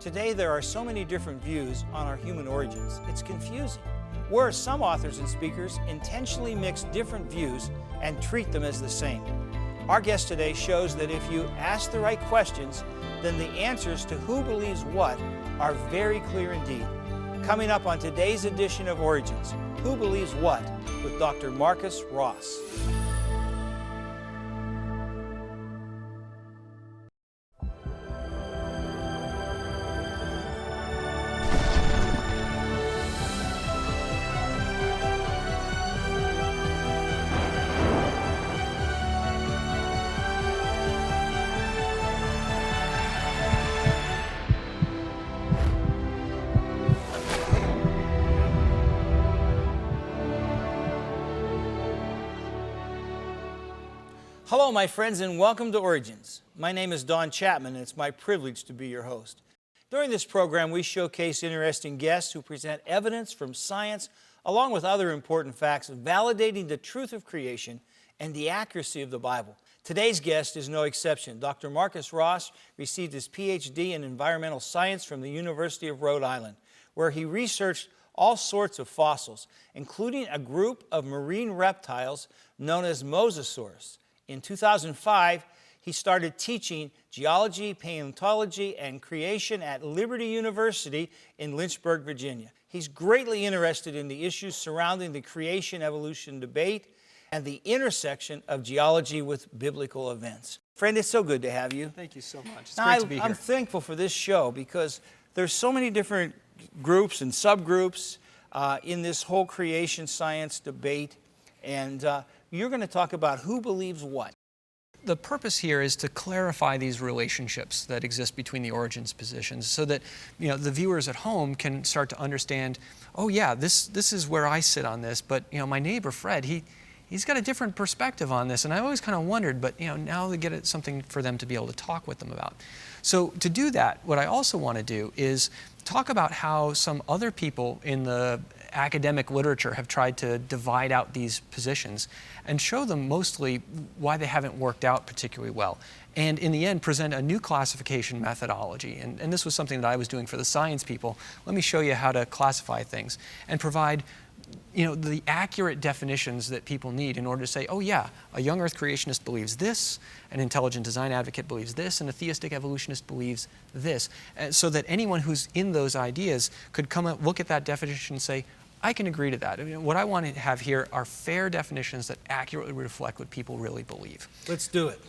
Today there are so many different views on our human origins, it's confusing. Whereas some authors and speakers intentionally mix different views and treat them as the same. Our guest today shows that if you ask the right questions, then the answers to who believes what are very clear indeed. Coming up on today's edition of Origins, Who Believes What? With Dr. Marcus Ross. Hello, my friends, and welcome to Origins. My name is Donn Chapman, and it's my privilege to be your host. During this program, we showcase interesting guests who present evidence from science, along with other important facts, validating the truth of creation and the accuracy of the Bible. Today's guest is no exception. Dr. Marcus Ross received his PhD in environmental science from the University of Rhode Island, where he researched all sorts of fossils, including a group of marine reptiles known as mosasaurs. In 2005, he started teaching geology, paleontology, and creation at Liberty University in Lynchburg, Virginia. He's greatly interested in the issues surrounding the creation-evolution debate and the intersection of geology with biblical events. Friend, it's so good to have you. Thank you so much. It's now, great to be here. I'm thankful for this show because there's so many different groups and subgroups in this whole creation science debate, and you're going to talk about who believes what. The purpose here is to clarify these relationships that exist between the origins positions so that the viewers at home can start to understand, oh yeah, this is where I sit on this, but my neighbor Fred, he's got a different perspective on this, and I always kind of wondered, but now they get it something for them to be able to talk with them about. So to do that, what I also want to do is talk about how some other people in the academic literature have tried to divide out these positions and show them mostly why they haven't worked out particularly well. And in the end, present a new classification methodology. And this was something that I was doing for the science people. Let me show you how to classify things and provide the accurate definitions that people need in order to say, oh yeah, a young earth creationist believes this, an intelligent design advocate believes this, and a theistic evolutionist believes this. So that anyone who's in those ideas could come up, look at that definition and say, I can agree to that. What I want to have here are fair definitions that accurately reflect what people really believe. Let's do it.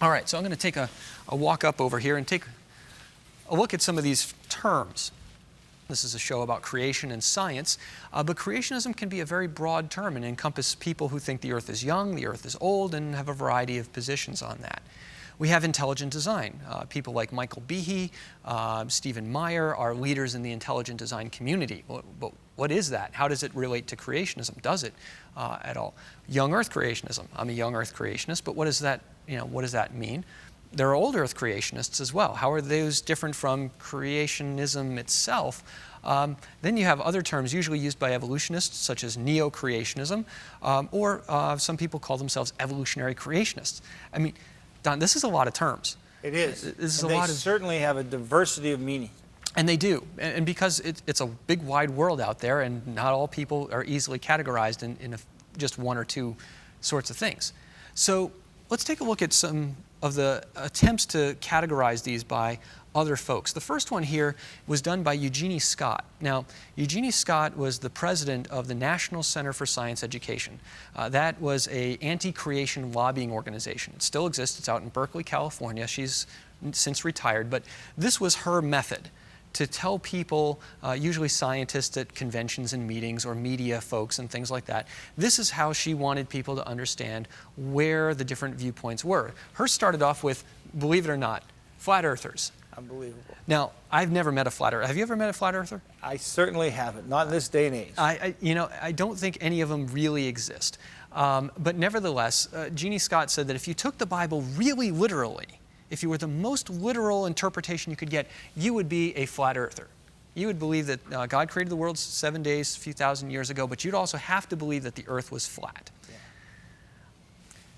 All right, so I'm going to take a walk up over here and take a look at some of these terms. This is a show about creation and science, but creationism can be a very broad term and encompass people who think the earth is young, the earth is old, and have a variety of positions on that. We have intelligent design. People like Michael Behe, Stephen Meyer are leaders in the intelligent design community. But what is that? How does it relate to creationism? Does it at all? Young earth creationism. I'm a young earth creationist, but what does that mean? There are old earth creationists as well. How are those different from creationism itself? Then you have other terms usually used by evolutionists, such as neo-creationism, or some people call themselves evolutionary creationists. I mean, Don, this is a lot of terms. It is. This is and they certainly have a diversity of meaning. And they do. And because it's a big, wide world out there, and not all people are easily categorized in just one or two sorts of things. So let's take a look at some of the attempts to categorize these by other folks. The first one here was done by Eugenie Scott. Now, Eugenie Scott was the president of the National Center for Science Education. That was an anti-creation lobbying organization. It still exists. It's out in Berkeley, California. She's since retired, but this was her method to tell people, usually scientists at conventions and meetings or media folks and things like that, this is how she wanted people to understand where the different viewpoints were. Hers started off with, believe it or not, flat earthers. Unbelievable. Now, I've never met a flat earther. Have you ever met a flat earther? I certainly haven't, not in this day and age. I don't think any of them really exist. But nevertheless, Jeannie Scott said that if you took the Bible really literally, if you were the most literal interpretation you could get, you would be a flat earther. You would believe that God created the world 7 days, a few thousand years ago, but you'd also have to believe that the earth was flat. Yeah.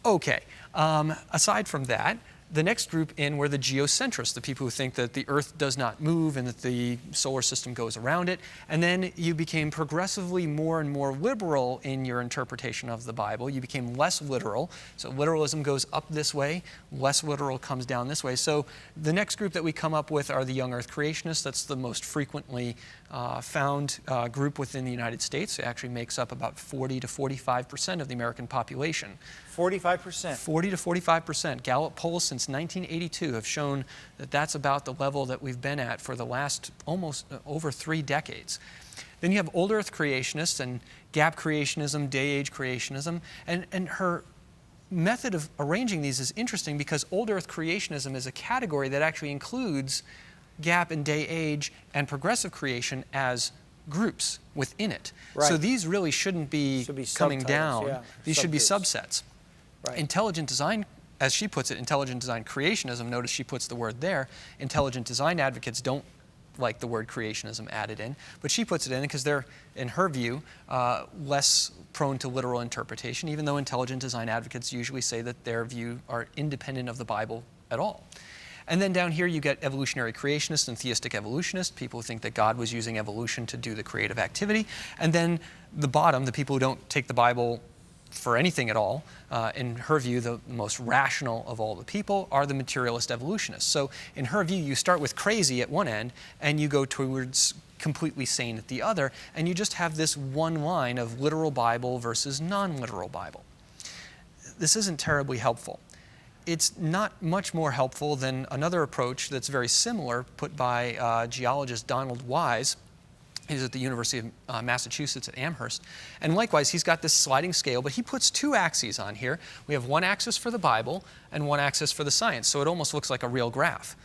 Okay, aside from that, The next group in were the geocentrists, the people who think that the Earth does not move and that the solar system goes around it. And then you became progressively more and more liberal in your interpretation of the Bible. You became less literal. So literalism goes up this way, less literal comes down this way. So the next group that we come up with are the young Earth creationists. That's the most frequently found group within the United States. It actually makes up about 40 to 45% of the American population. 45%. 40 to 45%. Gallup polls since 1982 have shown that that's about the level that we've been at for the last almost over 3 decades. Then you have old Earth creationists and gap creationism, day-age creationism, and her method of arranging these is interesting because old Earth creationism is a category that actually includes gap and day-age and progressive creation as groups within it. Right. So these really shouldn't be coming down. Yeah. These should be subsets. Right. Intelligent design, as she puts it, intelligent design creationism, notice she puts the word there. Intelligent design advocates don't like the word creationism added in, but she puts it in because they're, in her view, less prone to literal interpretation, even though intelligent design advocates usually say that their view are independent of the Bible at all. And then down here you get evolutionary creationists and theistic evolutionists, people who think that God was using evolution to do the creative activity. And then the bottom, the people who don't take the Bible for anything at all, in her view, the most rational of all the people are the materialist evolutionists. So in her view, you start with crazy at one end and you go towards completely sane at the other, and you just have this one line of literal Bible versus non-literal Bible. This isn't terribly helpful. It's not much more helpful than another approach that's very similar put by geologist Donald Wise. He's at the University of Massachusetts at Amherst. And likewise, he's got this sliding scale, but he puts 2 axes on here. We have one axis for the Bible and one axis for the science, so it almost looks like a real graph.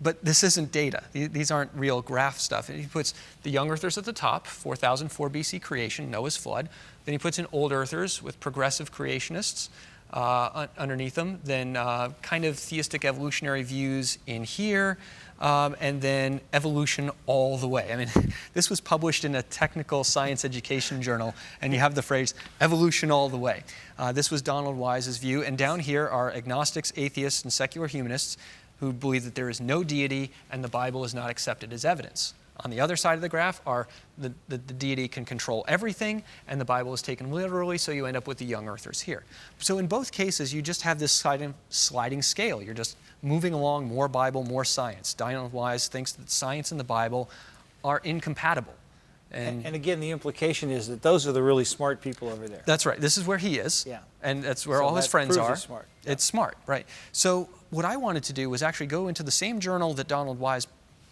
But this isn't data. These aren't real graph stuff. He puts the young earthers at the top, 4004 BC creation, Noah's flood. Then he puts in old earthers with progressive creationists underneath them, then kind of theistic evolutionary views in here, and then evolution all the way. I mean, this was published in a technical science education journal, and you have the phrase, evolution all the way. This was Donald Wise's view, and down here are agnostics, atheists, and secular humanists who believe that there is no deity and the Bible is not accepted as evidence. On the other side of the graph are the deity can control everything, and the Bible is taken literally, so you end up with the young earthers here. So in both cases, you just have this sliding scale. You're just moving along, more Bible, more science. Donald Wise thinks that science and the Bible are incompatible. And again, the implication is that those are the really smart people over there. That's right. This is where he is, yeah. And that's where all his friends are. It's smart. Yeah. It's smart, right. So what I wanted to do was actually go into the same journal that Donald Wise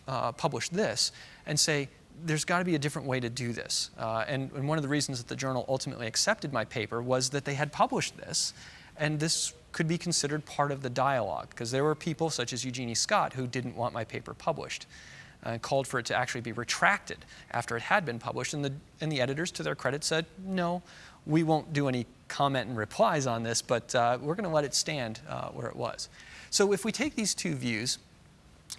published this and say, there's got to be a different way to do this. And one of the reasons that the journal ultimately accepted my paper was that they had published this, and this could be considered part of the dialogue, because there were people such as Eugenie Scott who didn't want my paper published and called for it to actually be retracted after it had been published. And the editors, to their credit, said, no, we won't do any comment and replies on this, but we're going to let it stand where it was. So if we take these 2 views,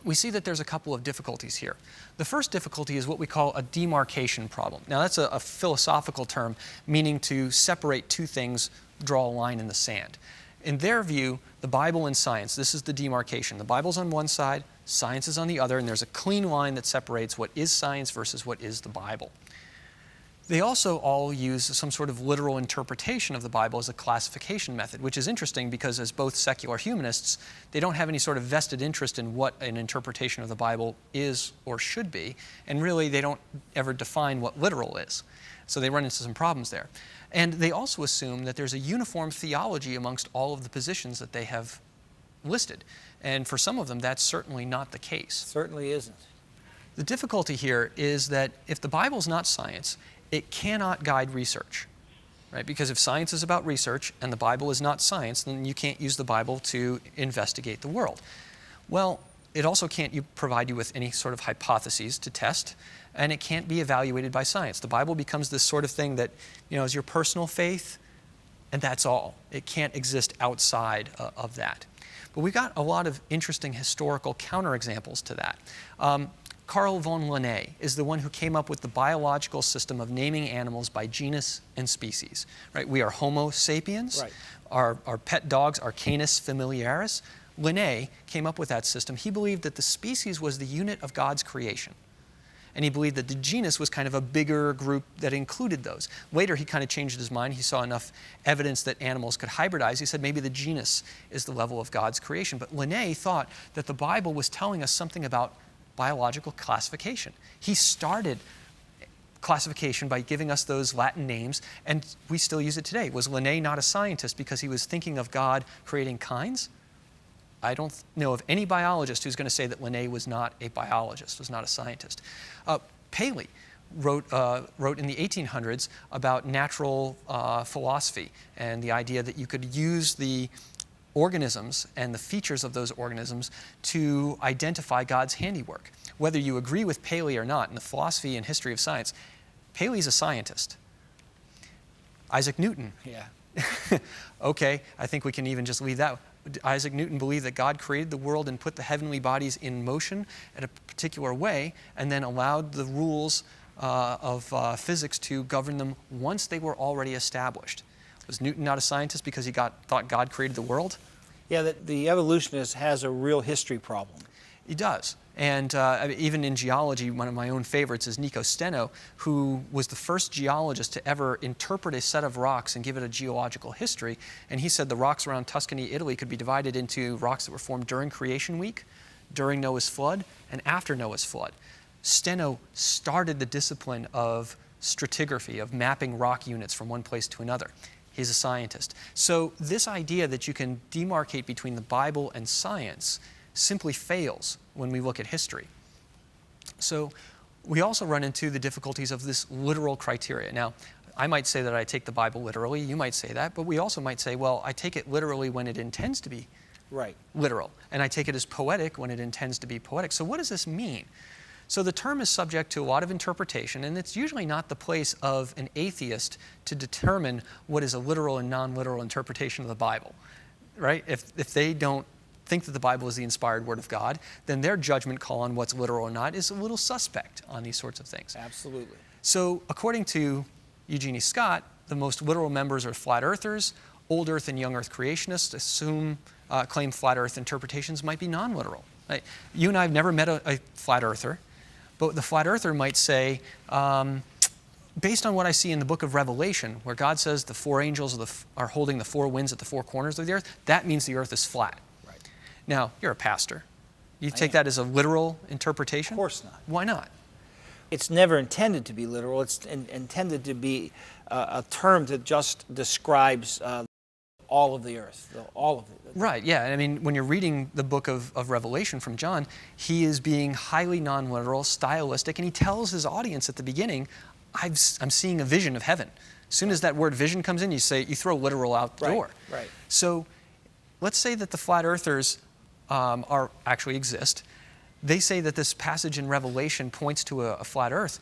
we see that there's a couple of difficulties here. The first difficulty is what we call a demarcation problem. Now that's a philosophical term meaning to separate 2 things, draw a line in the sand. In their view, the Bible and science, this is the demarcation. The Bible's on one side, science is on the other, and there's a clean line that separates what is science versus what is the Bible. They also all use some sort of literal interpretation of the Bible as a classification method, which is interesting because as both secular humanists, they don't have any sort of vested interest in what an interpretation of the Bible is or should be, and really they don't ever define what literal is. So they run into some problems there. And they also assume that there's a uniform theology amongst all of the positions that they have listed. And for some of them, that's certainly not the case. Certainly isn't. The difficulty here is that if the Bible's not science, it cannot guide research, right? Because if science is about research and the Bible is not science, then you can't use the Bible to investigate the world. Well, it also can't provide you with any sort of hypotheses to test, and it can't be evaluated by science. The Bible becomes this sort of thing that, is your personal faith, and that's all. It can't exist outside of that. But we've got a lot of interesting historical counterexamples to that. Carl von Linné is the one who came up with the biological system of naming animals by genus and species. Right? We are Homo sapiens. Right. Our pet dogs are Canis familiaris. Linné came up with that system. He believed that the species was the unit of God's creation. And he believed that the genus was kind of a bigger group that included those. Later, he kind of changed his mind. He saw enough evidence that animals could hybridize. He said maybe the genus is the level of God's creation. But Linné thought that the Bible was telling us something about biological classification. He started classification by giving us those Latin names, and we still use it today. Was Linné not a scientist because he was thinking of God creating kinds? I don't know of any biologist who's going to say that Linné was not a biologist, was not a scientist. Paley wrote in the 1800s about natural philosophy and the idea that you could use the organisms and the features of those organisms to identify God's handiwork. Whether you agree with Paley or not, in the philosophy and history of science, Paley's a scientist. Isaac Newton. Yeah. Okay, I think we can even just leave that. Isaac Newton believed that God created the world and put the heavenly bodies in motion in a particular way and then allowed the rules of physics to govern them once they were already established. Was Newton not a scientist because he thought God created the world? Yeah, the evolutionist has a real history problem. He does. And even in geology, one of my own favorites is Nico Steno, who was the first geologist to ever interpret a set of rocks and give it a geological history. And he said the rocks around Tuscany, Italy could be divided into rocks that were formed during Creation Week, during Noah's flood, and after Noah's flood. Steno started the discipline of stratigraphy, of mapping rock units from one place to another. He's a scientist. So this idea that you can demarcate between the Bible and science simply fails when we look at history. So we also run into the difficulties of this literal criteria. Now, I might say that I take the Bible literally, you might say that, but we also might say, well, I take it literally when it intends to be literal, and I take it as poetic when it intends to be poetic. So what does this mean? So the term is subject to a lot of interpretation, and it's usually not the place of an atheist to determine what is a literal and non-literal interpretation of the Bible, right? If they don't think that the Bible is the inspired Word of God, then their judgment call on what's literal or not is a little suspect on these sorts of things. Absolutely. So according to Eugenie Scott, the most literal members are flat earthers. Old Earth and young Earth creationists claim flat Earth interpretations might be non-literal. Right? You and I have never met a flat earther, but the flat earther might say, based on what I see in the book of Revelation, where God says the four angels are holding the four winds at the four corners of the earth, that means the earth is flat. Now, you're a pastor. You take that as a literal interpretation? Of course not. Why not? It's never intended to be literal. It's intended to be a term that just describes all of the earth, all of it. Right, yeah. I mean, when you're reading the book of Revelation from John, he is being highly non-literal, stylistic, and he tells his audience at the beginning, I'm seeing a vision of heaven. As soon as that word vision comes in, you throw literal out the door. Right. So let's say that the flat earthers actually exist. They say that this passage in Revelation points to a flat earth.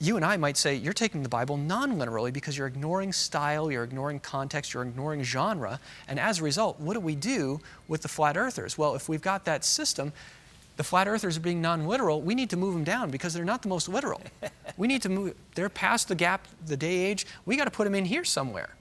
You and I might say, you're taking the Bible non-literally because you're ignoring style, you're ignoring context, you're ignoring genre, and as a result, what do we do with the flat earthers? Well, if we've got that system, the flat earthers are being non-literal, we need to move them down because they're not the most literal. We need to move, they're past the gap, the day age, we got to put them in here somewhere.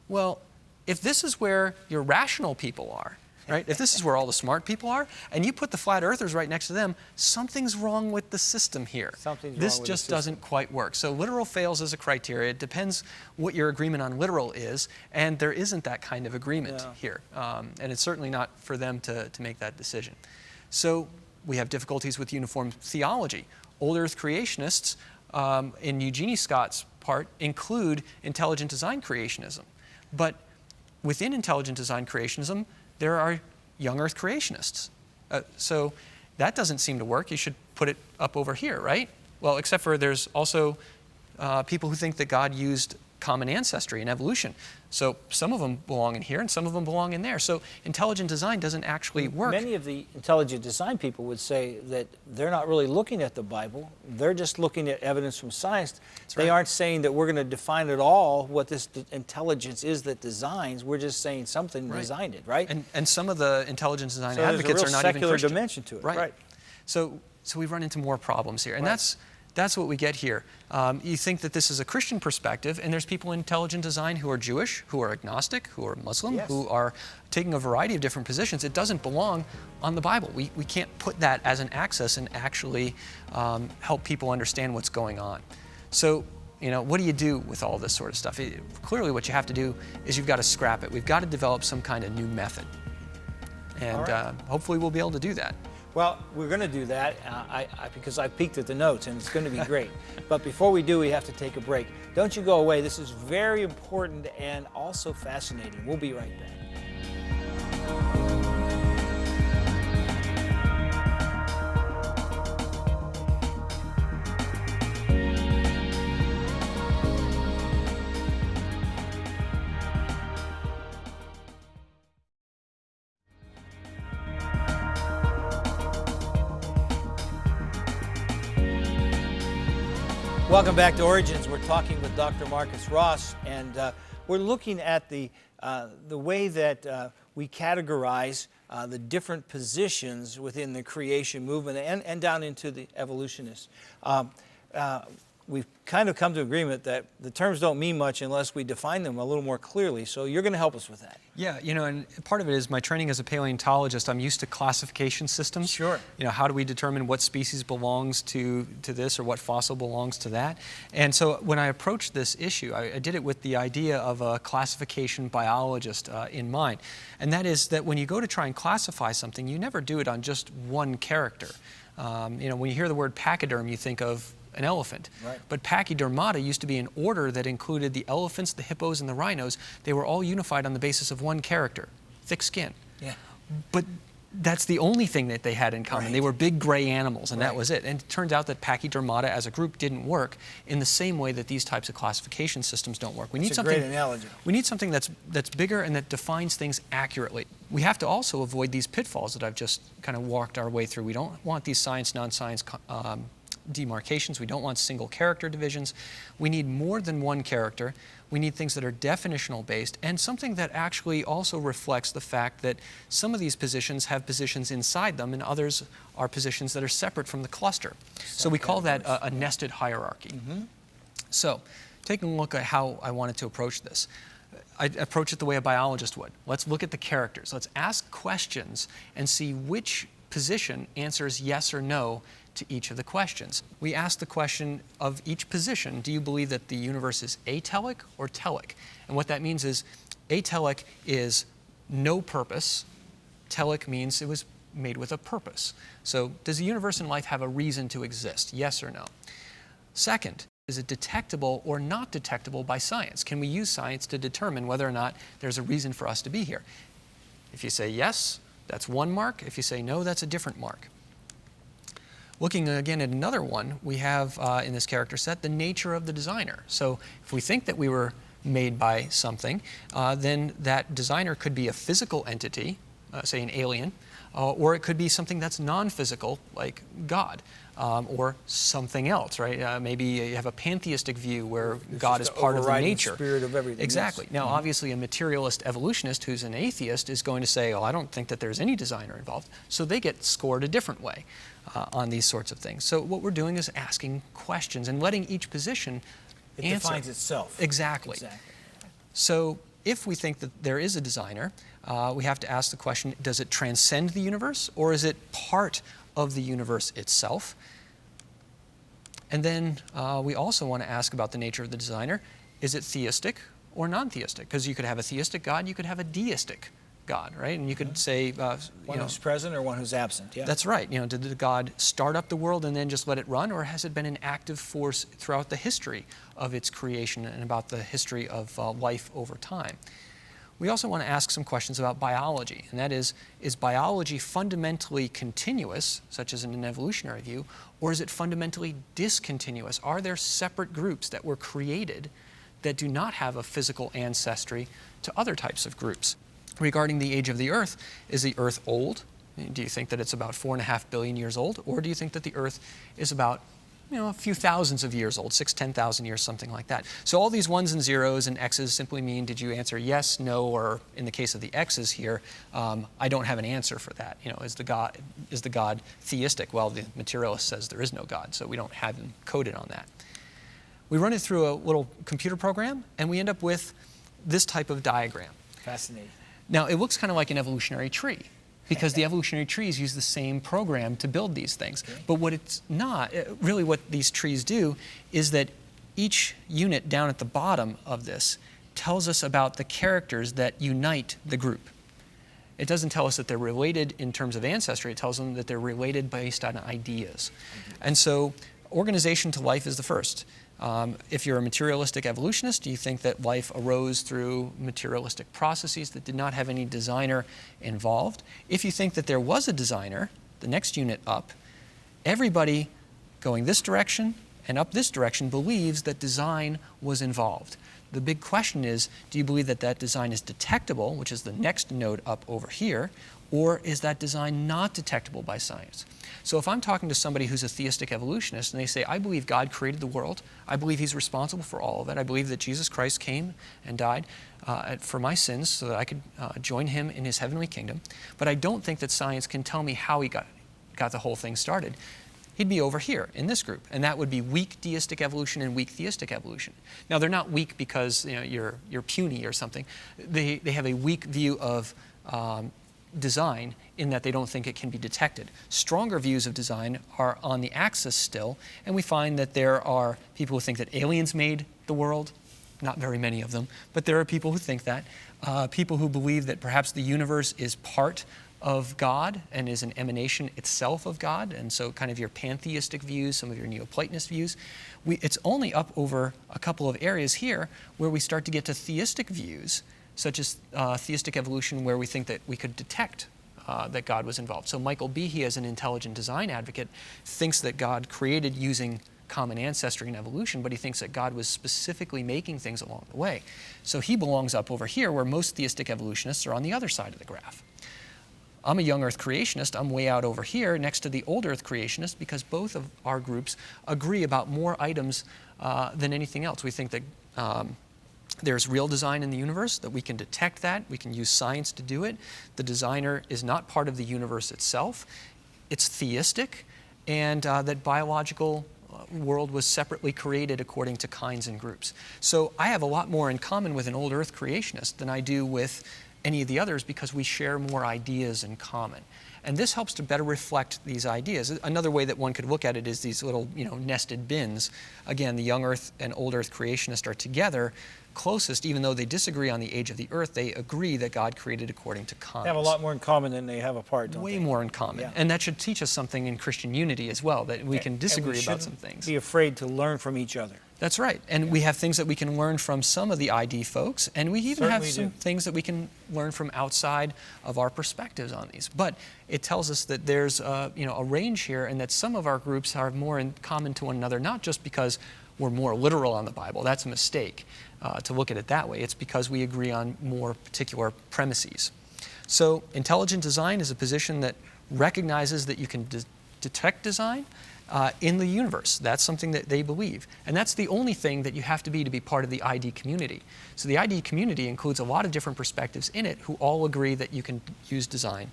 Well, if this is where your rational people are, right? If this is where all the smart people are, and you put the flat earthers right next to them, something's wrong with the system here. This just doesn't quite work. So literal fails as a criteria. It depends what your agreement on literal is, and there isn't that kind of agreement here. And it's certainly not for them to make that decision. So we have difficulties with uniform theology. Old Earth creationists, in Eugenie Scott's part, include intelligent design creationism. But within intelligent design creationism, there are young Earth creationists. So that doesn't seem to work. You should put it up over here, right? Well, except for there's also people who think that God used common ancestry and evolution. So some of them belong in here and some of them belong in there. So intelligent design doesn't actually work. Many of the intelligent design people would say that they're not really looking at the Bible. They're just looking at evidence from science. They aren't saying that we're going to define at all what this intelligence is that designs. We're just saying something designed it, right? And some of the intelligent design advocates are not even Christian. There's a real secular dimension to it, right? So we've run into more problems here. And that's That's what we get here. You think that this is a Christian perspective, and there's people in intelligent design who are Jewish, who are agnostic, who are Muslim, Yes. who are taking a variety of different positions. It doesn't belong on the Bible. We can't put that as an axis and actually help people understand what's going on. So, what do you do with all this sort of stuff? Clearly what you have to do is you've got to scrap it. We've got to develop some kind of new method. And hopefully we'll be able to do that. Well, we're going to do that because I peeked at the notes, and it's going to be great. But before we do, we have to take a break. Don't you go away. This is very important and also fascinating. We'll be right back. Welcome back to Origins. We're talking with Dr. Marcus Ross, and we're looking at the way that we categorize the different positions within the creation movement and down into the evolutionists. We've kind of come to agreement that the terms don't mean much unless we define them a little more clearly, so you're going to help us with that. Yeah, and part of it is my training as a paleontologist. I'm used to classification systems. Sure. How do we determine what species belongs to this or what fossil belongs to that? And so when I approached this issue, I did it with the idea of a classification biologist in mind. And that is that when you go to try and classify something, you never do it on just one character. When you hear the word pachyderm, you think of an elephant. Right. But Pachydermata used to be an order that included the elephants, the hippos, and the rhinos. They were all unified on the basis of one character, thick skin. Yeah. But that's the only thing that they had in common. Right. They were big gray animals, and Right. that was it. And it turns out that Pachydermata as a group didn't work in the same way that these types of classification systems don't work. That's a great analogy. We need something that's bigger and that defines things accurately. We have to also avoid these pitfalls that I've just kind of walked our way through. We don't want these science, non-science demarcations. We don't want single character divisions. We need more than one character. We need things that are definitional based and something that actually also reflects the fact that some of these positions have positions inside them and others are positions that are separate from the cluster. So we call that a nested hierarchy. Mm-hmm. So taking a look at how I wanted to approach this. I approach it the way a biologist would. Let's look at the characters. Let's ask questions and see which position answers yes or no to each of the questions. We ask the question of each position, do you believe that the universe is atelic or telic? And what that means is atelic is no purpose, telic means it was made with a purpose. So does the universe and life have a reason to exist, yes or no? Second, is it detectable or not detectable by science? Can we use science to determine whether or not there's a reason for us to be here? If you say yes, that's one mark. If you say no, that's a different mark. Looking again at another one, we have in this character set the nature of the designer. So if we think that we were made by something, then that designer could be a physical entity, say an alien, or it could be something that's non-physical, like God, or something else, right? Maybe you have a pantheistic view where God is part of the nature. Spirit of everything. Exactly. Yes. Now, obviously, a materialist evolutionist who's an atheist is going to say, oh, I don't think that there's any designer involved. So they get scored a different way on these sorts of things. So what we're doing is asking questions and letting each position It answer. defines itself. Exactly. So if we think that there is a designer, we have to ask the question, does it transcend the universe or is it part of the universe itself? And then we also want to ask about the nature of the designer. Is it theistic or non-theistic? Because you could have a theistic God, you could have a deistic God, right? And you could say, one who's present or one who's absent. Yeah. That's right. Did the God start up the world and then just let it run, or has it been an active force throughout the history of its creation and about the history of life over time? We also want to ask some questions about biology, and that is biology fundamentally continuous, such as in an evolutionary view, or is it fundamentally discontinuous? Are there separate groups that were created that do not have a physical ancestry to other types of groups? Regarding the age of the Earth, is the Earth old? Do you think that it's about 4.5 billion years old? Or do you think that the Earth is about a few thousands of years old, 10,000 years, something like that. So all these ones and zeros and x's simply mean, did you answer yes, no, or in the case of the x's here, I don't have an answer for that. Is the God theistic? Well, the materialist says there is no God, so we don't have him coded on that. We run it through a little computer program, and we end up with this type of diagram. Fascinating. Now, it looks kind of like an evolutionary tree, because the evolutionary trees use the same program to build these things. Okay. But what it's not, really what these trees do is that each unit down at the bottom of this tells us about the characters that unite the group. It doesn't tell us that they're related in terms of ancestry. It tells them that they're related based on ideas. And so organization to life is the first. If you're a materialistic evolutionist, you think that life arose through materialistic processes that did not have any designer involved. If you think that there was a designer, the next unit up, everybody going this direction and up this direction believes that design was involved. The big question is, do you believe that that design is detectable, which is the next node up over here, or is that design not detectable by science? So if I'm talking to somebody who's a theistic evolutionist and they say, I believe God created the world, I believe he's responsible for all of it, I believe that Jesus Christ came and died for my sins so that I could join him in his heavenly kingdom, but I don't think that science can tell me how he got the whole thing started, he'd be over here in this group, and that would be weak deistic evolution and weak theistic evolution. Now, they're not weak because you're puny or something. They have a weak view of design in that they don't think it can be detected. Stronger views of design are on the axis still, and we find that there are people who think that aliens made the world, not very many of them, but there are people who think that. People who believe that perhaps the universe is part of God and is an emanation itself of God, and so kind of your pantheistic views, some of your Neoplatonist views. It's only up over a couple of areas here where we start to get to theistic views, such as theistic evolution, where we think that we could detect that God was involved. So Michael Behe, as an intelligent design advocate, thinks that God created using common ancestry and evolution, but he thinks that God was specifically making things along the way. So he belongs up over here, where most theistic evolutionists are on the other side of the graph. I'm a young Earth creationist. I'm way out over here next to the old Earth creationist, because both of our groups agree about more items than anything else. We think that there's real design in the universe, that we can detect that, we can use science to do it. The designer is not part of the universe itself. It's theistic, and that biological world was separately created according to kinds and groups. So I have a lot more in common with an old Earth creationist than I do with any of the others, because we share more ideas in common. And this helps to better reflect these ideas. Another way that one could look at it is these little, nested bins. Again, the young Earth and old Earth creationists are together closest. Even though they disagree on the age of the Earth, they agree that God created according to kinds. They have a lot more in common than they have apart, don't they? Way more in common. Yeah. And that should teach us something in Christian unity as well, that we can disagree about some things. Be afraid to learn from each other. That's right. And we have things that we can learn from some of the ID folks, and we even have some things that we can learn from outside of our perspectives on these. But it tells us that there's a range here, and that some of our groups are more in common to one another, not just because we're more literal on the Bible. That's a mistake to look at it that way. It's because we agree on more particular premises. So intelligent design is a position that recognizes that you can detect design in the universe. That's something that they believe. And that's the only thing that you have to be part of the ID community. So the ID community includes a lot of different perspectives in it who all agree that you can use design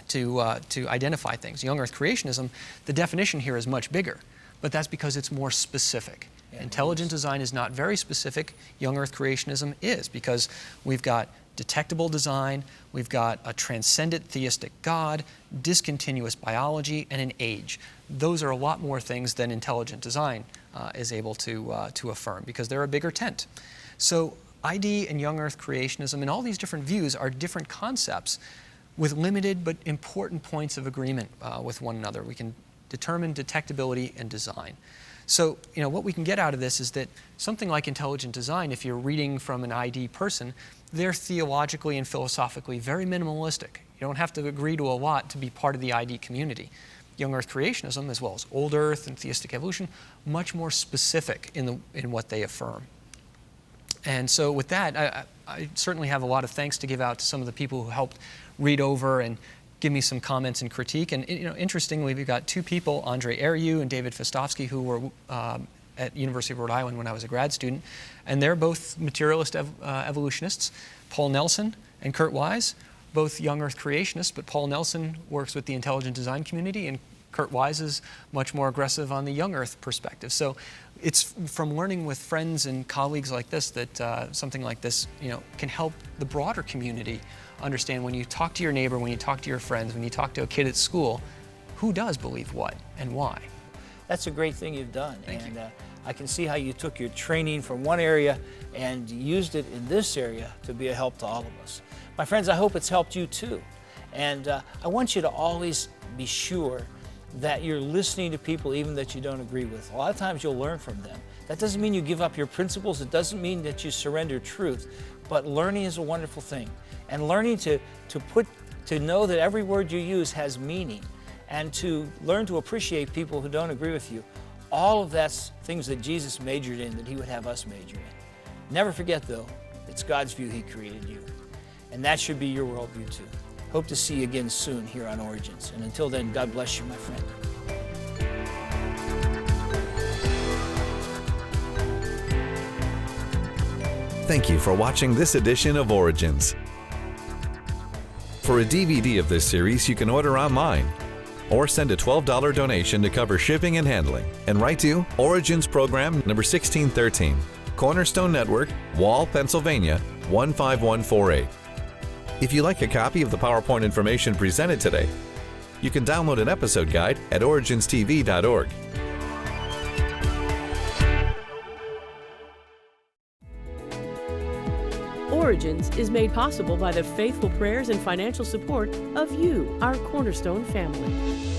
to identify things. Young Earth creationism, the definition here is much bigger, but that's because it's more specific. Yeah, intelligent design is not very specific. Young Earth creationism is, because we've got detectable design, we've got a transcendent theistic God, discontinuous biology, and an age. Those are a lot more things than intelligent design is able to affirm, because they're a bigger tent. So ID and young Earth creationism and all these different views are different concepts with limited but important points of agreement with one another. We can determine detectability and design. So, what we can get out of this is that something like intelligent design, if you're reading from an ID person, they're theologically and philosophically very minimalistic. You don't have to agree to a lot to be part of the ID community. Young Earth creationism, as well as old Earth and theistic evolution, much more specific in what they affirm. And so with that, I certainly have a lot of thanks to give out to some of the people who helped read over and give me some comments and critique. And interestingly, we've got two people, Andre Ariu and David Fostovsky, who were at University of Rhode Island when I was a grad student, and they're both materialist evolutionists. Paul Nelson and Kurt Wise, both young Earth creationists, but Paul Nelson works with the intelligent design community, and Kurt Wise is much more aggressive on the young Earth perspective. So it's from learning with friends and colleagues like this that something like this can help the broader community understand when you talk to your neighbor, when you talk to your friends, when you talk to a kid at school, who does believe what and why. That's a great thing you've done. Thank you. I can see how you took your training from one area and used it in this area to be a help to all of us. My friends, I hope it's helped you too. And I want you to always be sure that you're listening to people even that you don't agree with. A lot of times you'll learn from them. That doesn't mean you give up your principles. It doesn't mean that you surrender truth. But learning is a wonderful thing. And learning to know that every word you use has meaning, and to learn to appreciate people who don't agree with you. All of that's things that Jesus majored in, that he would have us major in. Never forget, though, it's God's view he created you. And that should be your worldview, too. Hope to see you again soon here on Origins. And until then, God bless you, my friend. Thank you for watching this edition of Origins. For a DVD of this series, you can order online or send a $12 donation to cover shipping and handling, and write to Origins Program number 1613, Cornerstone Network, Wall, Pennsylvania 15148. If you like a copy of the PowerPoint information presented today, you can download an episode guide at originstv.org. Origins is made possible by the faithful prayers and financial support of you, our Cornerstone family.